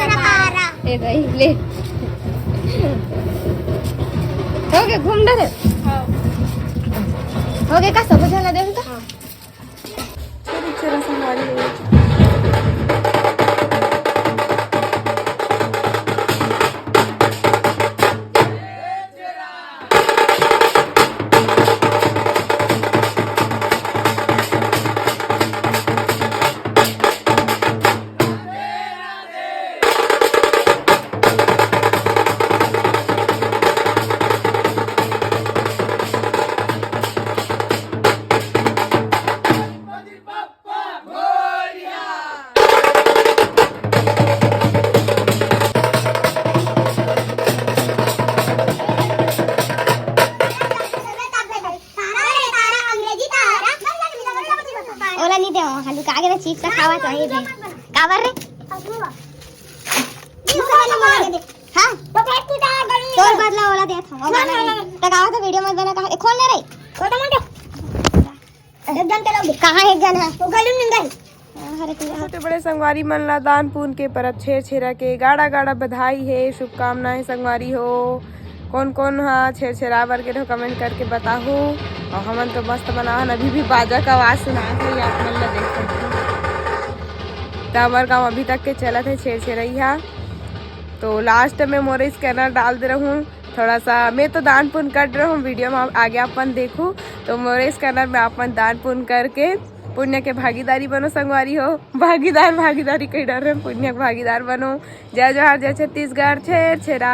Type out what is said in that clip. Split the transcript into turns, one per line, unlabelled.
ए भाई ले हो गया घूम रहे हो गया का सब झाला देख का
चला संभाली
ओला नहीं देवा खाली कागे रे चिप्स खावा चाहिए रे कावर रे हां तो पेट टूटा गली तोर बदला ओला दे था तो गावा तो वीडियो मत बना कहा खोल ले रे छोटा मोटा एक जन के लोग कहां एक जन है तो गली में गई
छोटे बड़े संगवारी मन ला दान पुण्य के परब छेर छेरा के गाड़ा गाड़ा बधाई है शुभकामनाएं संगवारी हो कौन कौन हाँ छेर छेरा बर के कमेंट करके बताओ और हमन तो मस्त बनाहन अभी भी बाजा का आवाज सुना है आप मन ला देख सकते तो हमारे गाँव अभी तक के चलत है छेर छेरैया तो लास्ट में मोरे स्कैनर डाल दे रहा हूँ थोड़ा सा मैं तो दान पुण्य कर रहा हूँ वीडियो में आगे अपन देखूँ तो मोरे स्कैनर में अपन दान पुण्य करके पुण्य के भागीदारी बनो संगवारी हो भागीदारी कही डर रहे पुण्य के भागीदार बनो जय जोहार जय छत्तीसगढ़ छेर छेरा।